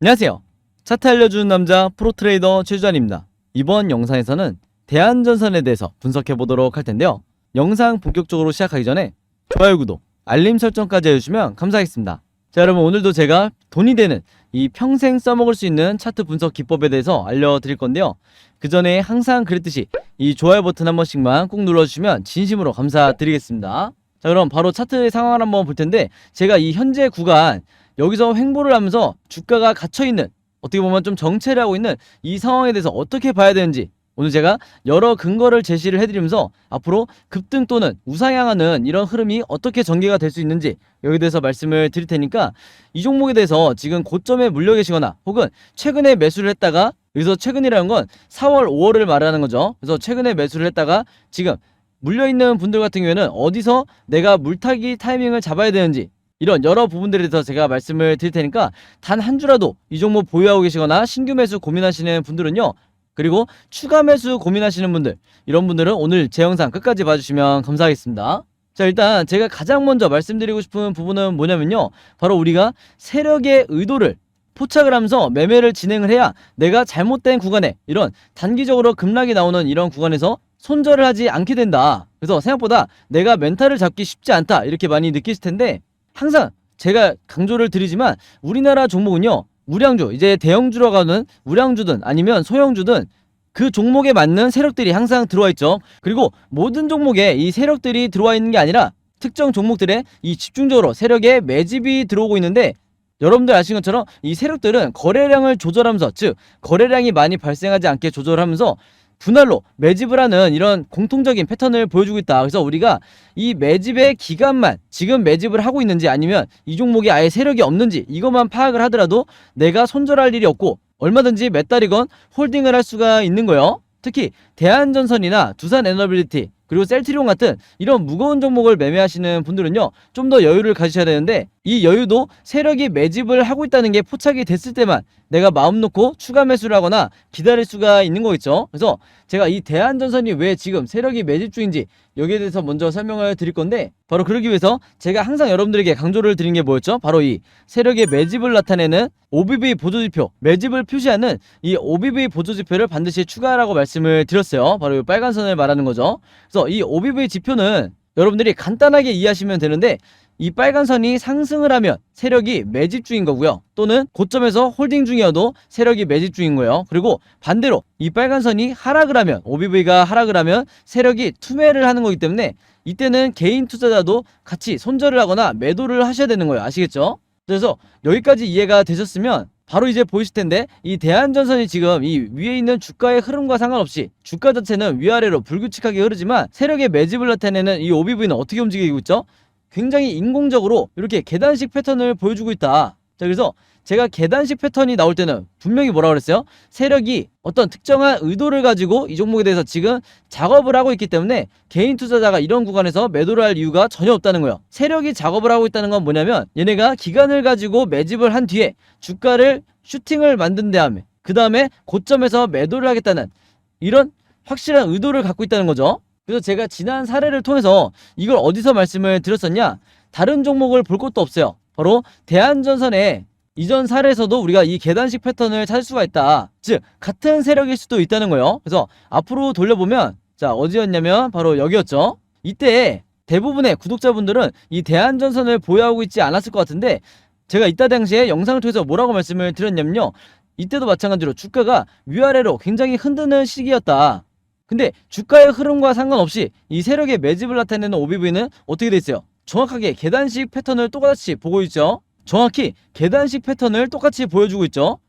안녕하세요. 차트 알려주는 남자 프로트레이더 최주환입니다. 이번 영상에서는 대한전선에 대해서 분석해 보도록 할 텐데요. 영상 본격적으로 시작하기 전에 좋아요, 구독, 알림 설정까지 해주시면 감사하겠습니다. 자, 여러분, 오늘도 제가 돈이 되는 이 평생 써먹을 수 있는 차트 분석 기법에 대해서 알려드릴 건데요. 그 전에 항상 그랬듯이 이 좋아요 버튼 한 번씩만 꾹 눌러주시면 진심으로 감사드리겠습니다. 자, 그럼 바로 차트의 상황을 한번 볼 텐데, 제가 이 현재 구간 여기서 횡보를 하면서 주가가 갇혀있는, 어떻게 보면 좀 정체를 하고 있는 이 상황에 대해서 어떻게 봐야 되는지 오늘 제가 여러 근거를 제시를 해드리면서 앞으로 급등 또는 우상향하는 이런 흐름이 어떻게 전개가 될 수 있는지 여기에 대해서 말씀을 드릴 테니까, 이 종목에 대해서 지금 고점에 물려 계시거나 혹은 최근에 매수를 했다가, 여기서 최근이라는 건 4월 5월을 말하는 거죠. 그래서 최근에 매수를 했다가 지금 물려있는 분들 같은 경우에는 어디서 내가 물타기 타이밍을 잡아야 되는지, 이런 여러 부분들에 대해서 제가 말씀을 드릴 테니까, 단 한 주라도 이 종목 보유하고 계시거나 신규 매수 고민하시는 분들은요, 그리고 추가 매수 고민하시는 분들, 이런 분들은 오늘 제 영상 끝까지 봐주시면 감사하겠습니다. 자, 일단 제가 가장 먼저 말씀드리고 싶은 부분은 뭐냐면요, 바로 우리가 세력의 의도를 포착을 하면서 매매를 진행을 해야 내가 잘못된 구간에, 이런 단기적으로 급락이 나오는 이런 구간에서 손절을 하지 않게 된다. 그래서 생각보다 내가 멘탈을 잡기 쉽지 않다, 이렇게 많이 느끼실 텐데, 항상 제가 강조를 드리지만 우리나라 종목은요, 우량주, 이제 대형주로 가는 우량주든 아니면 소형주든 그 종목에 맞는 세력들이 항상 들어와 있죠. 그리고 모든 종목에 이 세력들이 들어와 있는 게 아니라 특정 종목들에 이 집중적으로 세력의 매집이 들어오고 있는데, 여러분들 아시는 것처럼 이 세력들은 거래량을 조절하면서, 즉 거래량이 많이 발생하지 않게 조절하면서 분할로 매집을 하는 이런 공통적인 패턴을 보여주고 있다. 그래서 우리가 이 매집의 기간만, 지금 매집을 하고 있는지 아니면 이 종목에 아예 세력이 없는지, 이것만 파악을 하더라도 내가 손절할 일이 없고 얼마든지 몇 달이건 홀딩을 할 수가 있는 거예요. 특히 대한전선이나 두산에너빌리티, 그리고 셀트리온 같은 이런 무거운 종목을 매매하시는 분들은요, 좀 더 여유를 가지셔야 되는데, 이 여유도 세력이 매집을 하고 있다는 게 포착이 됐을 때만 내가 마음 놓고 추가 매수를 하거나 기다릴 수가 있는 거겠죠. 그래서 제가 이 대한전선이 왜 지금 세력이 매집 중인지 여기에 대해서 먼저 설명을 드릴 건데, 바로 그러기 위해서 제가 항상 여러분들에게 강조를 드린 게 뭐였죠? 바로 이 세력의 매집을 나타내는 OBV 보조지표, 매집을 표시하는 이 OBV 보조지표를 반드시 추가하라고 말씀을 드렸어요. 바로 이 빨간 선을 말하는 거죠. 그래서 이 OBV 지표는 여러분들이 간단하게 이해하시면 되는데, 이 빨간 선이 상승을 하면 세력이 매집 중인 거고요, 또는 고점에서 홀딩 중이어도 세력이 매집 중인 거예요. 그리고 반대로 이 빨간 선이 하락을 하면, OBV가 하락을 하면 세력이 투매를 하는 거기 때문에 이때는 개인 투자자도 같이 손절을 하거나 매도를 하셔야 되는 거예요. 아시겠죠? 그래서 여기까지 이해가 되셨으면 바로 이제 보이실 텐데, 이 대한전선이 지금 이 위에 있는 주가의 흐름과 상관없이 주가 자체는 위아래로 불규칙하게 흐르지만 세력의 매집을 나타내는 이 OBV는 어떻게 움직이고 있죠? 굉장히 인공적으로 이렇게 계단식 패턴을 보여주고 있다. 자, 그래서 제가 계단식 패턴이 나올 때는 분명히 뭐라고 그랬어요? 세력이 어떤 특정한 의도를 가지고 이 종목에 대해서 지금 작업을 하고 있기 때문에 개인 투자자가 이런 구간에서 매도를 할 이유가 전혀 없다는 거예요. 세력이 작업을 하고 있다는 건 뭐냐면, 얘네가 기간을 가지고 매집을 한 뒤에 주가를 슈팅을 만든 다음에 그 다음에 고점에서 매도를 하겠다는 이런 확실한 의도를 갖고 있다는 거죠. 그래서 제가 지난 사례를 통해서 이걸 어디서 말씀을 드렸었냐, 다른 종목을 볼 것도 없어요. 바로 대한전선의 이전 사례에서도 우리가 이 계단식 패턴을 찾을 수가 있다. 즉 같은 세력일 수도 있다는 거예요. 그래서 앞으로 돌려보면, 자, 어디였냐면 바로 여기였죠. 이때 대부분의 구독자분들은 이 대한전선을 보유하고 있지 않았을 것 같은데, 제가 이때 당시에 영상을 통해서 뭐라고 말씀을 드렸냐면요, 이때도 마찬가지로 주가가 위아래로 굉장히 흔드는 시기였다. 근데 주가의 흐름과 상관없이 이 세력의 매집을 나타내는 OBV는 어떻게 돼 있어요? 정확하게 계단식 패턴을 똑같이 보고 있죠. 정확히 계단식 패턴을 똑같이 보여주고 있죠.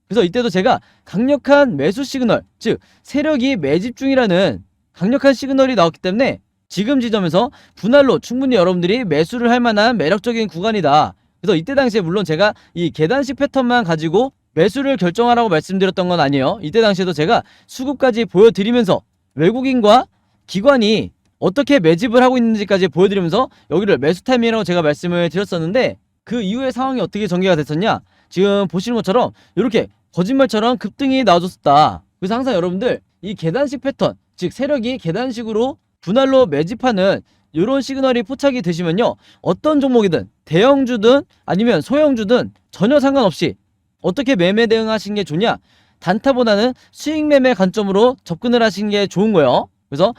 그래서 이때도 제가 강력한 매수 시그널, 즉 세력이 매집 중이라는 강력한 시그널이 나왔기 때문에 지금 지점에서 분할로 충분히 여러분들이 매수를 할 만한 매력적인 구간이다. 그래서 이때 당시에 물론 제가 이 계단식 패턴만 가지고 매수를 결정하라고 말씀드렸던 건 아니에요. 이때 당시에도 제가 수급까지 보여드리면서 외국인과 기관이 어떻게 매집을 하고 있는지까지 보여드리면서 여기를 매수 타이밍이라고 제가 말씀을 드렸었는데, 그 이후의 상황이 어떻게 전개가 됐었냐, 지금 보시는 것처럼 이렇게 거짓말처럼 급등이 나와줬었다. 그래서 항상 여러분들 이 계단식 패턴, 즉 세력이 계단식으로 분할로 매집하는 이런 시그널이 포착이 되시면요, 어떤 종목이든 대형주든 아니면 소형주든 전혀 상관없이 어떻게 매매 대응하시는 게 좋냐? 단타보다는 수익 매매 관점으로 접근을 하시는 게 좋은 거예요. 그래서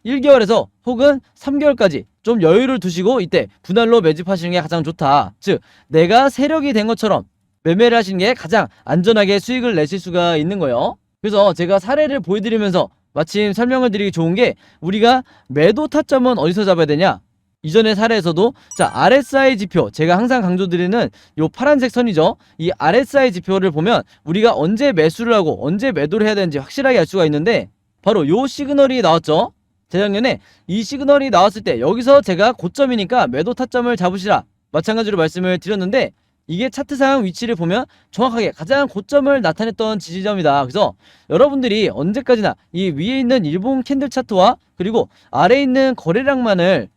1개월에서 혹은 3개월까지 좀 여유를 두시고 이때 분할로 매집하시는 게 가장 좋다. 즉 내가 세력이 된 것처럼 매매를 하시는 게 가장 안전하게 수익을 내실 수가 있는 거예요. 그래서 제가 사례를 보여드리면서 마침 설명을 드리기 좋은 게, 우리가 매도 타점은 어디서 잡아야 되냐? 이전의 사례에서도 자 RSI 지표, 제가 항상 강조드리는 요 파란색 선이죠. 이 RSI 지표를 보면 우리가 언제 매수를 하고 언제 매도를 해야 되는지 확실하게 알 수가 있는데, 바로 요 시그널이 나왔죠. 재작년에 이 시그널이 나왔을 때 여기서 제가 고점이니까 매도 타점을 잡으시라 마찬가지로 말씀을 드렸는데, 이게 차트상 위치를 보면 정확하게 가장 고점을 나타냈던 지지점이다. 그래서 여러분들이 언제까지나 이 위에 있는 일본 캔들 차트와 그리고 아래에 있는 거래량만을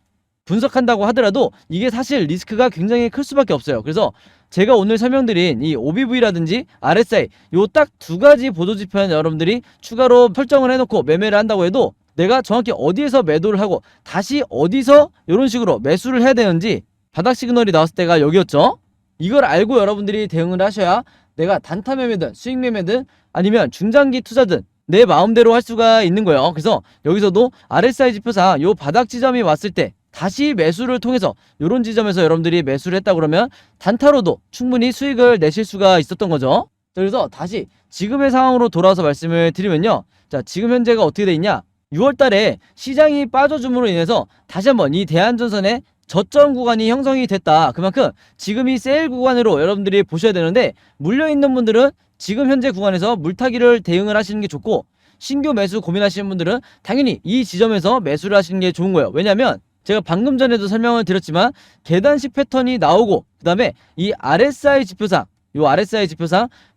분석한다고 하더라도 이게 사실 리스크가 굉장히 클 수밖에 없어요. 그래서 제가 오늘 설명드린 이 OBV라든지 RSI 요 딱 두 가지 보조지표는 여러분들이 추가로 설정을 해놓고 매매를 한다고 해도 내가 정확히 어디에서 매도를 하고 다시 어디서 이런 식으로 매수를 해야 되는지, 바닥 시그널이 나왔을 때가 여기였죠. 이걸 알고 여러분들이 대응을 하셔야 내가 단타 매매든 수익 매매든 아니면 중장기 투자든 내 마음대로 할 수가 있는 거예요. 그래서 여기서도 RSI 지표상 요 바닥 지점이 왔을 때 다시 매수를 통해서 이런 지점에서 여러분들이 매수를 했다 그러면 단타로도 충분히 수익을 내실 수가 있었던 거죠. 그래서 다시 지금의 상황으로 돌아와서 말씀을 드리면요. 자, 지금 현재가 어떻게 돼 있냐? 6월 달에 시장이 빠져줌으로 인해서 다시 한번 이 대한전선의 저점 구간이 형성이 됐다. 그만큼 지금이 세일 구간으로 여러분들이 보셔야 되는데, 물려있는 분들은 지금 현재 구간에서 물타기를 대응을 하시는 게 좋고, 신규 매수 고민하시는 분들은 당연히 이 지점에서 매수를 하시는 게 좋은 거예요. 왜냐면 제가 방금 전에도 설명을 드렸지만 계단식 패턴이 나오고 그 다음에 이 RSI 지표상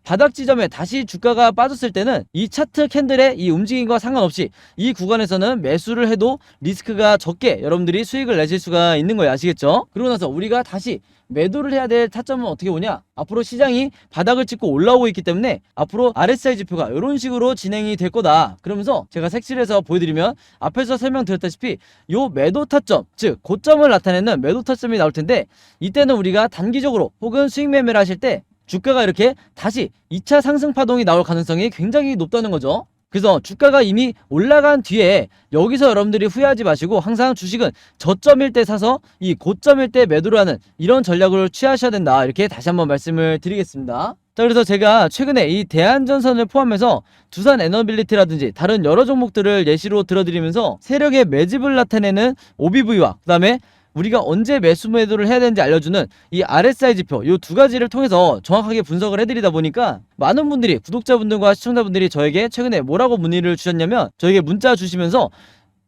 바닥 지점에 다시 주가가 빠졌을 때는 이 차트 캔들의 이 움직임과 상관없이 이 구간에서는 매수를 해도 리스크가 적게 여러분들이 수익을 내실 수가 있는 거예요. 아시겠죠? 그러고 나서 우리가 다시 매도를 해야 될 타점은 어떻게 오냐? 앞으로 시장이 바닥을 찍고 올라오고 있기 때문에 앞으로 RSI 지표가 이런 식으로 진행이 될 거다. 그러면서 제가 색칠해서 보여드리면 앞에서 설명드렸다시피 요 매도 타점, 즉 고점을 나타내는 매도 타점이 나올 텐데, 이때는 우리가 단기적으로 혹은 수익 매매를 하실 때 주가가 이렇게 다시 2차 상승 파동이 나올 가능성이 굉장히 높다는 거죠. 그래서 주가가 이미 올라간 뒤에 여기서 여러분들이 후회하지 마시고 항상 주식은 저점일 때 사서 이 고점일 때 매도를 하는 이런 전략을 취하셔야 된다. 이렇게 다시 한번 말씀을 드리겠습니다. 자, 그래서 제가 최근에 이 대한전선을 포함해서 두산에너빌리티라든지 다른 여러 종목들을 예시로 들어드리면서 세력의 매집을 나타내는 OBV와 그 다음에 우리가 언제 매수 매도를 해야 되는지 알려주는 이 RSI 지표, 이 두 가지를 통해서 정확하게 분석을 해드리다 보니까 많은 분들이, 구독자분들과 시청자분들이 저에게 최근에 뭐라고 문의를 주셨냐면, 저에게 문자 주시면서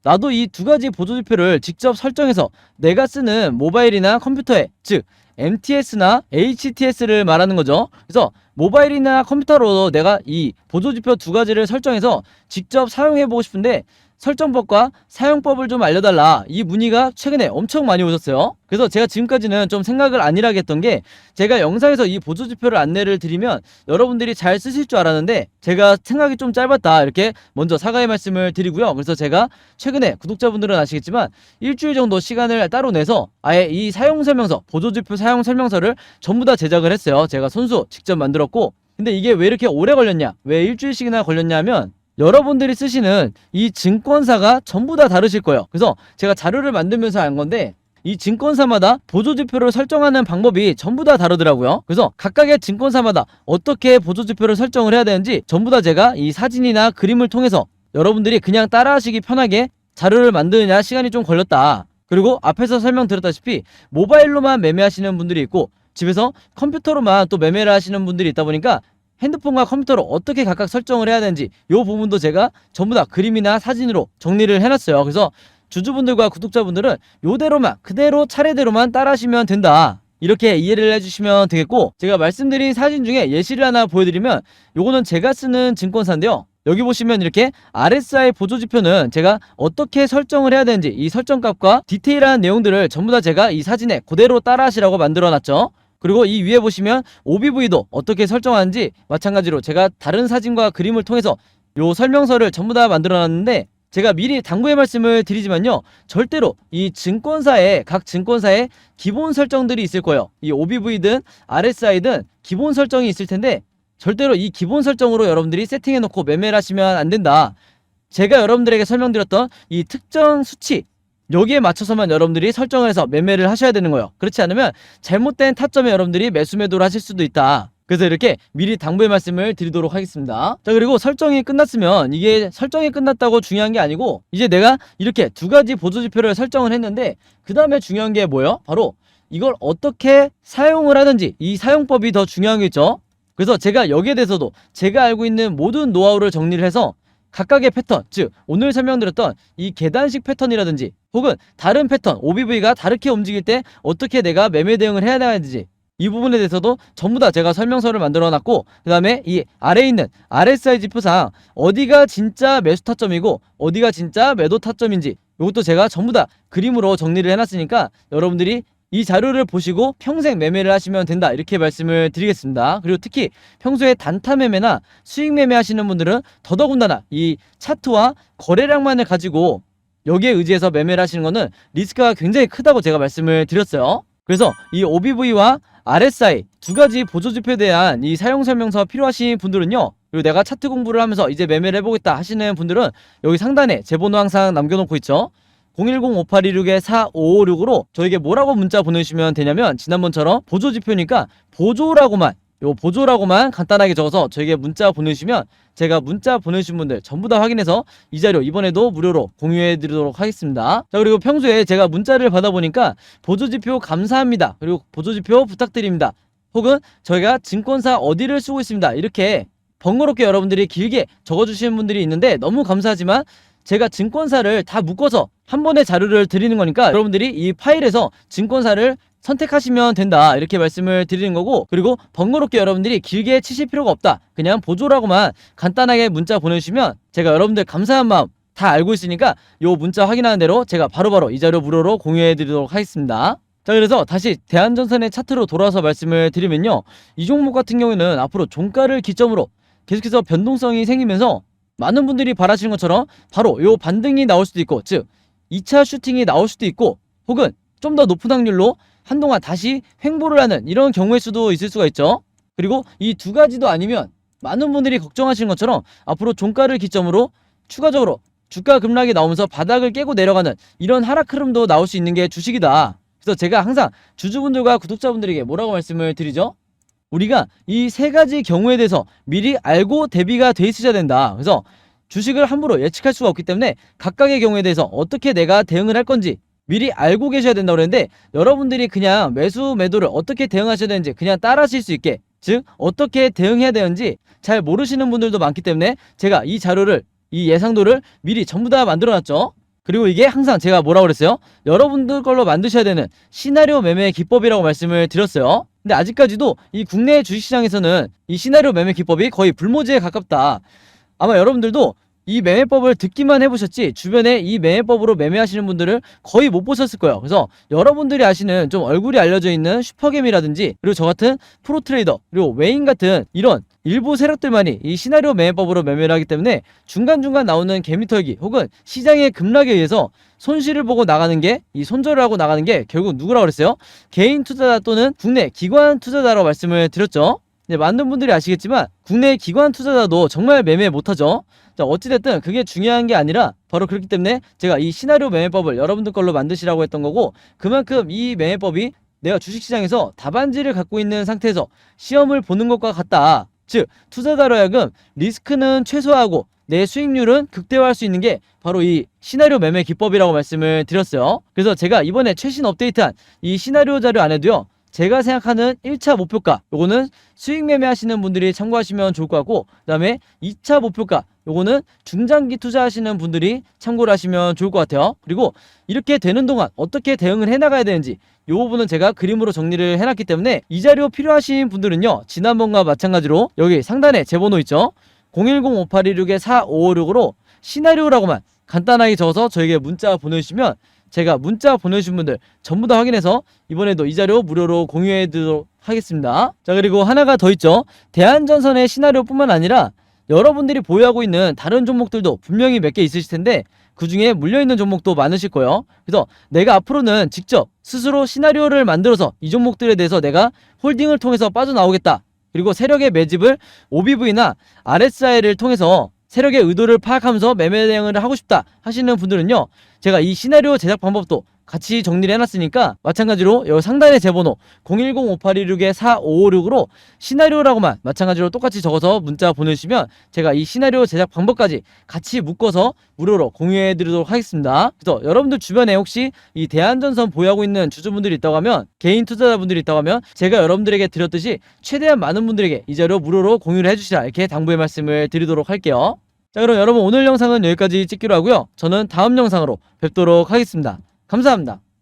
나도 이 두 가지 보조지표를 직접 설정해서 내가 쓰는 모바일이나 컴퓨터에, 즉 MTS나 HTS를 말하는 거죠. 그래서 모바일이나 컴퓨터로 내가 이 보조지표 두 가지를 설정해서 직접 사용해보고 싶은데 설정법과 사용법을 좀 알려달라, 이 문의가 최근에 엄청 많이 오셨어요. 그래서 제가 지금까지는 좀 생각을 안일하게 했던 게, 제가 영상에서 이 보조지표를 안내를 드리면 여러분들이 잘 쓰실 줄 알았는데 제가 생각이 좀 짧았다, 이렇게 먼저 사과의 말씀을 드리고요. 그래서 제가 최근에, 구독자분들은 아시겠지만 일주일 정도 시간을 따로 내서 아예 이 사용설명서, 보조지표 사용설명서를 전부 다 제작을 했어요. 제가 손수 직접 만들었고, 근데 이게 왜 이렇게 오래 걸렸냐, 왜 일주일씩이나 걸렸냐 하면 여러분들이 쓰시는 이 증권사가 전부 다 다르실 거예요. 그래서 제가 자료를 만들면서 한 건데, 이 증권사마다 보조지표를 설정하는 방법이 전부 다 다르더라고요. 그래서 각각의 증권사마다 어떻게 보조지표를 설정을 해야 되는지 전부 다 제가 이 사진이나 그림을 통해서 여러분들이 그냥 따라하시기 편하게 자료를 만드느냐 시간이 좀 걸렸다. 그리고 앞에서 설명드렸다시피 모바일로만 매매하시는 분들이 있고 집에서 컴퓨터로만 또 매매를 하시는 분들이 있다 보니까 핸드폰과 컴퓨터로 어떻게 각각 설정을 해야 되는지 이 부분도 제가 전부 다 그림이나 사진으로 정리를 해놨어요. 그래서 주주분들과 구독자분들은 요대로만, 그대로 차례대로만 따라하시면 된다, 이렇게 이해를 해주시면 되겠고, 제가 말씀드린 사진 중에 예시를 하나 보여드리면, 요거는 제가 쓰는 증권사인데요. 여기 보시면 이렇게 RSI 보조지표는 제가 어떻게 설정을 해야 되는지 이 설정값과 디테일한 내용들을 전부 다 제가 이 사진에 그대로 따라하시라고 만들어놨죠. 그리고 이 위에 보시면 OBV도 어떻게 설정하는지 마찬가지로 제가 다른 사진과 그림을 통해서 요 설명서를 전부 다 만들어놨는데, 제가 미리 당부의 말씀을 드리지만요, 절대로 이 증권사에, 각 증권사에 기본 설정들이 있을 거예요. 이 OBV든 RSI든 기본 설정이 있을 텐데 절대로 이 기본 설정으로 여러분들이 세팅해놓고 매매를 하시면 안 된다. 제가 여러분들에게 설명드렸던 이 특정 수치, 여기에 맞춰서만 여러분들이 설정을 해서 매매를 하셔야 되는 거예요. 그렇지 않으면 잘못된 타점에 여러분들이 매수 매도를 하실 수도 있다. 그래서 이렇게 미리 당부의 말씀을 드리도록 하겠습니다. 자, 그리고 설정이 끝났으면, 이게 설정이 끝났다고 중요한 게 아니고 이제 내가 이렇게 두 가지 보조지표를 설정을 했는데 그 다음에 중요한 게 뭐예요? 바로 이걸 어떻게 사용을 하는지, 이 사용법이 더 중요한 게 있죠. 그래서 제가 여기에 대해서도 제가 알고 있는 모든 노하우를 정리를 해서 각각의 패턴, 즉 오늘 설명드렸던 이 계단식 패턴이라든지 혹은 다른 패턴, OBV가 다르게 움직일 때 어떻게 내가 매매 대응을 해야 되는지, 이 부분에 대해서도 전부 다 제가 설명서를 만들어 놨고, 그 다음에 이 아래에 있는 RSI 지표상 어디가 진짜 매수 타점이고 어디가 진짜 매도 타점인지 이것도 제가 전부 다 그림으로 정리를 해놨으니까 여러분들이 이 자료를 보시고 평생 매매를 하시면 된다, 이렇게 말씀을 드리겠습니다. 그리고 특히 평소에 단타 매매나 수익 매매 하시는 분들은 더더군다나 이 차트와 거래량만을 가지고 여기에 의지해서 매매를 하시는 거는 리스크가 굉장히 크다고 제가 말씀을 드렸어요. 그래서 이 OBV와 RSI 두 가지 보조지표에 대한 이 사용 설명서 필요하신 분들은요, 그리고 내가 차트 공부를 하면서 이제 매매를 해보겠다 하시는 분들은 여기 상단에 제 번호 항상 남겨놓고 있죠. 010-5826-4556으로 저에게 뭐라고 문자 보내주시면 되냐면, 지난번처럼 보조지표니까 보조라고만, 요 보조라고만 간단하게 적어서 저에게 문자 보내주시면 제가 문자 보내주신 분들 전부 다 확인해서 이 자료 이번에도 무료로 공유해 드리도록 하겠습니다. 자, 그리고 평소에 제가 문자를 받아보니까 보조지표 감사합니다, 그리고 보조지표 부탁드립니다, 혹은 저희가 증권사 어디를 쓰고 있습니다, 이렇게 번거롭게 여러분들이 길게 적어주시는 분들이 있는데 너무 감사하지만 제가 증권사를 다 묶어서 한 번에 자료를 드리는 거니까 여러분들이 이 파일에서 증권사를 선택하시면 된다, 이렇게 말씀을 드리는 거고, 그리고 번거롭게 여러분들이 길게 치실 필요가 없다, 그냥 보조라고만 간단하게 문자 보내주시면 제가 여러분들 감사한 마음 다 알고 있으니까 요 문자 확인하는 대로 제가 바로바로 이 자료 무료로 공유해 드리도록 하겠습니다. 자, 그래서 다시 대한전선의 차트로 돌아와서 말씀을 드리면요, 이 종목 같은 경우에는 앞으로 종가를 기점으로 계속해서 변동성이 생기면서 많은 분들이 바라시는 것처럼 바로 요 반등이 나올 수도 있고, 즉 2차 슈팅이 나올 수도 있고, 혹은 좀 더 높은 확률로 한동안 다시 횡보를 하는 이런 경우일 수도 있을 수가 있죠. 그리고 이 두 가지도 아니면 많은 분들이 걱정하시는 것처럼 앞으로 종가를 기점으로 추가적으로 주가 급락이 나오면서 바닥을 깨고 내려가는 이런 하락 흐름도 나올 수 있는 게 주식이다. 그래서 제가 항상 주주분들과 구독자분들에게 뭐라고 말씀을 드리죠? 우리가 이 세 가지 경우에 대해서 미리 알고 대비가 돼 있어야 된다. 그래서 주식을 함부로 예측할 수가 없기 때문에 각각의 경우에 대해서 어떻게 내가 대응을 할 건지 미리 알고 계셔야 된다고 그랬는데, 여러분들이 그냥 매수 매도를 어떻게 대응하셔야 되는지 그냥 따라 하실 수 있게, 즉 어떻게 대응해야 되는지 잘 모르시는 분들도 많기 때문에 제가 이 자료를, 이 예상도를 미리 전부 다 만들어 놨죠. 그리고 이게 항상 제가 뭐라고 그랬어요? 여러분들 걸로 만드셔야 되는 시나리오 매매 기법이라고 말씀을 드렸어요. 근데 아직까지도 이 국내 주식시장에서는 이 시나리오 매매 기법이 거의 불모지에 가깝다. 아마 여러분들도 이 매매법을 듣기만 해보셨지 주변에 이 매매법으로 매매하시는 분들을 거의 못 보셨을 거예요. 그래서 여러분들이 아시는 좀 얼굴이 알려져 있는 슈퍼겜이라든지, 그리고 저 같은 프로트레이더, 그리고 웨인 같은 이런 일부 세력들만이 이 시나리오 매매법으로 매매를 하기 때문에 중간중간 나오는 개미털기 혹은 시장의 급락에 의해서 손실을 보고 나가는 게, 이 손절을 하고 나가는 게 결국 누구라고 그랬어요? 개인 투자자 또는 국내 기관 투자자라고 말씀을 드렸죠. 네, 많은 분들이 아시겠지만 국내 기관 투자자도 정말 매매 못하죠. 자, 어찌됐든 그게 중요한 게 아니라 바로 그렇기 때문에 제가 이 시나리오 매매법을 여러분들 걸로 만드시라고 했던 거고, 그만큼 이 매매법이 내가 주식시장에서 답안지를 갖고 있는 상태에서 시험을 보는 것과 같다. 즉 투자자로 하여금 리스크는 최소화하고 내 수익률은 극대화할 수 있는 게 바로 이 시나리오 매매 기법이라고 말씀을 드렸어요. 그래서 제가 이번에 최신 업데이트한 이 시나리오 자료 안에도요, 제가 생각하는 1차 목표가, 요거는 수익 매매 하시는 분들이 참고하시면 좋을 것 같고, 그 다음에 2차 목표가, 요거는 중장기 투자하시는 분들이 참고를 하시면 좋을 것 같아요. 그리고 이렇게 되는 동안 어떻게 대응을 해나가야 되는지 이 부분은 제가 그림으로 정리를 해놨기 때문에 이 자료 필요하신 분들은요, 지난번과 마찬가지로 여기 상단에 제 번호 있죠? 010-5826-4556으로 시나리오라고만 간단하게 적어서 저에게 문자 보내주시면 제가 문자 보내주신 분들 전부 다 확인해서 이번에도 이 자료 무료로 공유해 드리도록 하겠습니다. 자, 그리고 하나가 더 있죠. 대한전선의 시나리오뿐만 아니라 여러분들이 보유하고 있는 다른 종목들도 분명히 몇 개 있으실 텐데 그 중에 물려있는 종목도 많으실 거예요. 그래서 내가 앞으로는 직접 스스로 시나리오를 만들어서 이 종목들에 대해서 내가 홀딩을 통해서 빠져나오겠다, 그리고 세력의 매집을 OBV나 RSI를 통해서 세력의 의도를 파악하면서 매매 대응을 하고 싶다 하시는 분들은요, 제가 이 시나리오 제작 방법도 같이 정리를 해놨으니까 마찬가지로 여기 상단의 제 번호 010-5816-4556으로 시나리오라고만 마찬가지로 똑같이 적어서 문자 보내주시면 제가 이 시나리오 제작 방법까지 같이 묶어서 무료로 공유해드리도록 하겠습니다. 그래서 여러분들 주변에 혹시 이 대한전선 보유하고 있는 주주분들이 있다고 하면, 개인 투자자분들이 있다고 하면 제가 여러분들에게 드렸듯이 최대한 많은 분들에게 이 자료 무료로 공유를 해주시라, 이렇게 당부의 말씀을 드리도록 할게요. 자, 그럼 여러분 오늘 영상은 여기까지 찍기로 하고요. 저는 다음 영상으로 뵙도록 하겠습니다. 감사합니다.